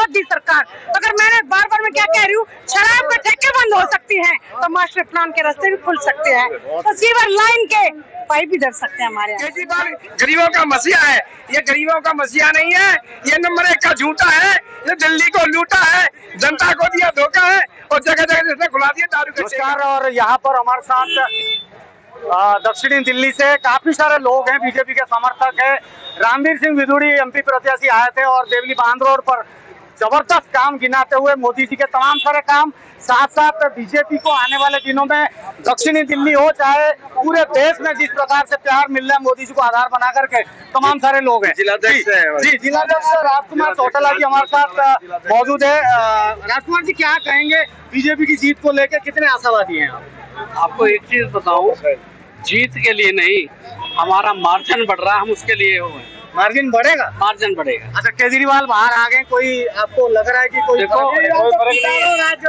मोदी सरकार। अगर मैंने बार बार मैं क्या कह रही हूँ, शराब के ठेके बंद हो सकती हैं तो मास्टर प्लान के रास्ते भी खुल सकते हैं, तो सीवर लाइन के पाइप भी धर सकते हैं हमारे यहाँ। केजरीवाल गरीबों का मसीहा है, ये गरीबों का मसीहा नहीं है, ये नंबर 1 का झूठा है, ये दिल्ली को लूटा है, जनता को दिया धोखा है और जगह जगह जिसने खुला दिया दारू के। नमस्कार, और यहाँ पर हमारे साथ दक्षिणी दिल्ली से काफी सारे लोग हैं, बीजेपी के समर्थक हैं। रामवीर सिंह विदुड़ी एमपी प्रत्याशी आए थे और देवली बांध रोड पर जबरदस्त काम गिनाते हुए मोदी जी के तमाम सारे काम, साथ साथ बीजेपी को आने वाले दिनों में दक्षिणी दिल्ली हो चाहे पूरे देश में जिस प्रकार से प्यार मिल रहा है मोदी जी को आधार बना करके, तमाम सारे लोग हैं। जिलाध्यक्ष जी जिलाध्यक्ष राजकुमार चौटाला जी हमारे साथ मौजूद है। राजकुमार जी, क्या कहेंगे बीजेपी की जीत को लेकर, कितने आशावादी हैं आप? आपको एक चीज बताऊं, जीत के लिए नहीं, हमारा मार्जिन बढ़ रहा है, हम उसके लिए हो। मार्जिन बढ़ेगा? मार्जिन बढ़ेगा। अच्छा, केजरीवाल बाहर आ गए, कोई आपको लग रहा है कि कोई देखो,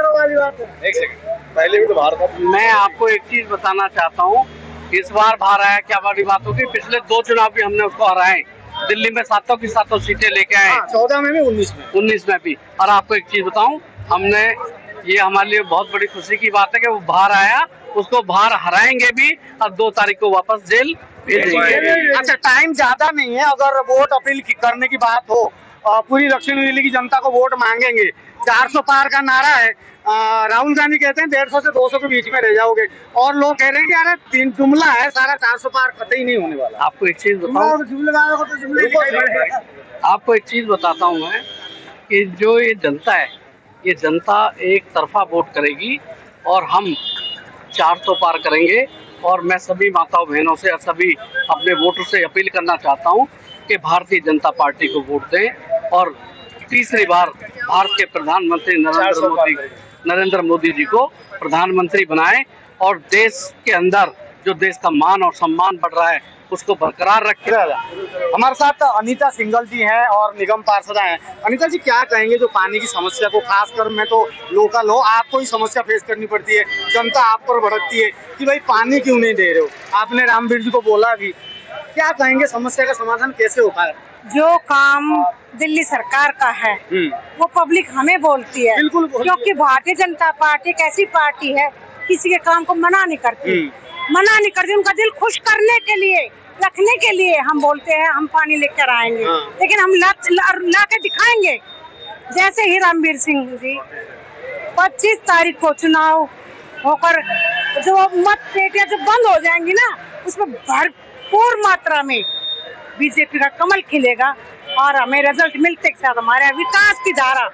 वाली बात है? एक सेकंड, पहले भी तो बाहर था। मैं आपको एक चीज बताना चाहता हूं, इस बार बाहर आया क्या बड़ी बात होगी, पिछले 2 चुनाव भी हमने उसको हराए, दिल्ली में 7 की 7 सीटें लेके आए, 14 में भी 19 में भी। और आपको एक चीज बताऊं, हमने ये हमारे लिए बहुत बड़ी खुशी की बात है कि वो बाहर आया, उसको बाहर हराएंगे भी और 2 तारीख को वापस जेल भेजेंगे। अच्छा, टाइम ज्यादा नहीं है, अगर वोट अपील करने की बात हो, पूरी दक्षिण दिल्ली की जनता को वोट मांगेंगे, 400 पार का नारा है। राहुल गांधी कहते हैं 150 से 200 के बीच में रह जाओगे, और लोग कह रहे हैं कि यार 3 जुमला है, सारा 400 पार कतई नहीं होने वाला। आपको एक चीज बताऊं, आपको एक चीज बताता हूं मैं, कि जो ये जनता है, ये जनता एक तरफा वोट करेगी और हम 400 पार करेंगे। और मैं सभी माताओं बहनों से और सभी अपने वोटर से अपील करना चाहता हूं कि भारतीय जनता पार्टी को वोट दें और तीसरी बार भारत के प्रधानमंत्री नरेंद्र मोदी जी को प्रधानमंत्री बनाएं और देश के अंदर जो देश का मान और सम्मान बढ़ रहा है उसको बरकरार रखें। हमारे साथ अनीता सिंघल जी हैं और निगम पार्षदा हैं। अनीता जी, क्या कहेंगे जो पानी की समस्या को, खासकर मैं तो लोकल हो, आपको ही समस्या फेस करनी पड़ती है, जनता आप पर भड़कती है कि भाई पानी क्यों नहीं दे रहे हो, आपने रामवीर जी को बोला भी, क्या कहेंगे समस्या का समाधान कैसे हो पाएगा? जो काम दिल्ली सरकार का है वो पब्लिक हमें बोलती है, बिल्कुल, क्योंकि भारतीय जनता पार्टी एक ऐसी पार्टी है किसी के काम को मना नहीं करती, उनका दिल खुश करने के लिए, रखने के लिए हम बोलते हैं हम पानी लेकर आएंगे, लेकिन हम ला के दिखाएंगे। जैसे ही रामवीर सिंह जी 25 तारीख को चुनाव होकर जो मत पेटियां जब बंद हो जाएंगी ना, उसमें भरपूर मात्रा में बीजेपी का कमल खिलेगा और हमें रिजल्ट मिलते के साथ हमारे विकास की धारा,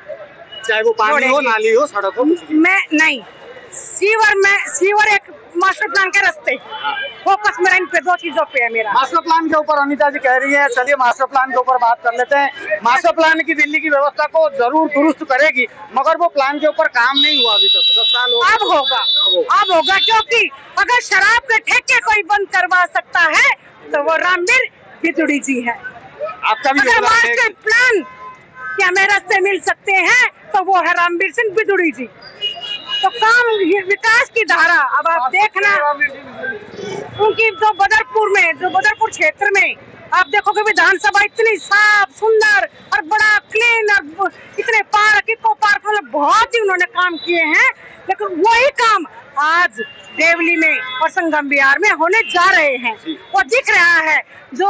चाहे वो पानी हो, नाली हो, सड़क हो, मैं नहीं, सीवर एक मास्टर प्लान के रास्ते, फोकस मेरा इन पे 2 चीजों पे है मेरा। मास्टर प्लान के ऊपर अनीता जी कह रही है, चलिए मास्टर प्लान के ऊपर बात कर लेते हैं। मास्टर प्लान की दिल्ली की व्यवस्था को जरूर दुरुस्त करेगी, मगर वो प्लान के ऊपर काम नहीं हुआ अभी तक, 10 साल हो गए। अब होगा, क्योंकि अगर शराब के ठेके कोई बंद करवा सकता है तो वो रामवीर विदुड़ी जी है। आपका भी अगर मास्टर प्लान के हमें रास्ते मिल सकते हैं तो वो है रामवीर सिंह विदुड़ी जी। तो काम विकास की धारा अब आप देखना, उनकी जो बदरपुर क्षेत्र में आप देखोगे विधानसभा इतनी साफ सुंदर और बड़ा क्लीन और इतने पार्क, इको पार्क, मतलब बहुत ही उन्होंने काम किए हैं, लेकिन वही काम आज देवली में और संगम बिहार में होने जा रहे हैं। वो दिख रहा है, जो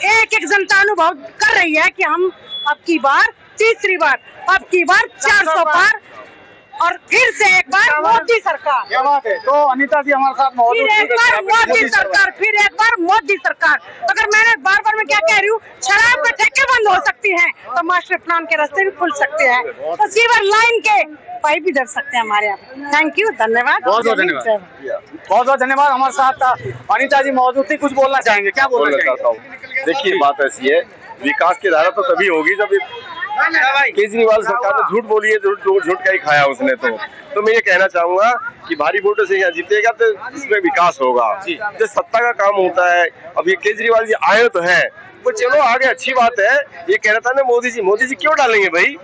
एक जनता अनुभव कर रही है कि हम अब की बार, तीसरी बार, अब की बार 400 पार और फिर से एक बार मोदी सरकार। क्या बात है। तो अनीता जी हमारे साथ मौजूद, फिर एक बार मोदी सरकार। अगर मैंने बार बार मैं क्या कह रही हूँ, शराब के ठेके बंद हो सकती हैं तो मास्टर प्लान के रास्ते भी खुल सकते हैं, तो सीवर लाइन के पाइप भी धर सकते हैं हमारे यहाँ। थैंक यू, धन्यवाद, बहुत बहुत धन्यवाद। हमारे साथ अनीता जी मौजूद थी, कुछ बोलना चाहेंगे? क्या बोलना चाहता हूँ? देखिए, बात ऐसी है, विकास की धारा तो तभी होगी जब केजरीवाल सरकार ने झूठ बोली है, झूठ का ही खाया उसने। तो मैं ये कहना चाहूंगा कि भारी वोटों से यहाँ जीतेगा तो इसमें विकास होगा। जब सत्ता का काम होता है, अब ये केजरीवाल जी आए तो हैं, वो चलो आगे अच्छी बात है। ये कह रहा था ना मोदी जी क्यों डालेंगे भाई?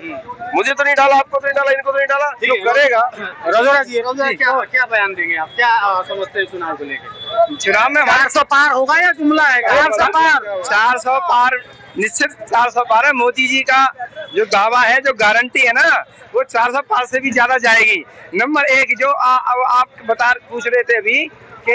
मुझे तो नहीं डाला, आपको तो नहीं डाला, इनको तो नहीं डाला, जो करेगा। रोजोरा जी क्या बयान देंगे आप, क्या समझते हैं चुनाव को लेकर? चुनाव में 400 पार होगा या जुमला है? 400 पार, निश्चित 400 पार है। मोदी जी का जो दावा है, जो गारंटी है ना, वो 400 पार से भी ज्यादा जाएगी। नंबर एक, जो आप पूछ रहे थे अभी कि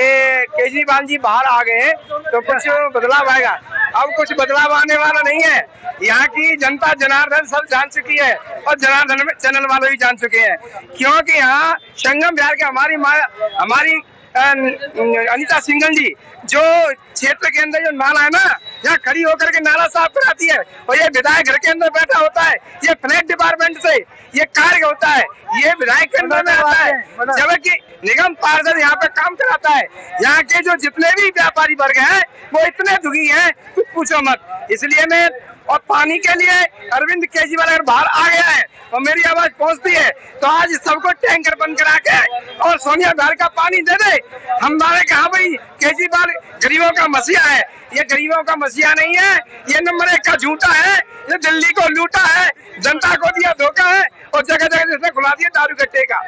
केजरीवाल जी बाहर आ गए तो कुछ बदलाव आएगा। अब कुछ बदलाव आने वाला नहीं है। यहाँ की जनता जनार्दन सब जान चुकी है और जनार्दन में चैनल वाले भी जान चुके हैं, क्योंकि यहाँ संगम बिहार के हमारी अनीता सिंघल जी जो क्षेत्र के अंदर जो नाला है ना, यहाँ खड़ी होकर के नाला साफ कराती है, और ये विधायक घर के अंदर बैठा होता है, ये फ्लैट डिपार्टमेंट से ये कार्य होता है, ये विधायक के अंदर में आता है, जबकि निगम पार्षद यहाँ पे काम कराता है। यहाँ के जो जितने भी व्यापारी वर्ग हैं वो इतने दुखी हैं कुछ पूछो मत। इसलिए मैं, और पानी के लिए अरविंद केजरीवाल अगर बाहर आ गया है और मेरी आवाज पहुंचती है तो आज सबको टैंकर बंद करा के और सोनिया गांधी का पानी दे दे। हम मारे कि हाँ भाई केजरीवाल गरीबों का मसीहा है। ये गरीबों का मसीहा नहीं है, ये नंबर 1 का झूठा है। ये दिल्ली को लूटा है, जनता को दिया धोखा है और जगह जगह जिसने खुला दिया दारू गट्टे का।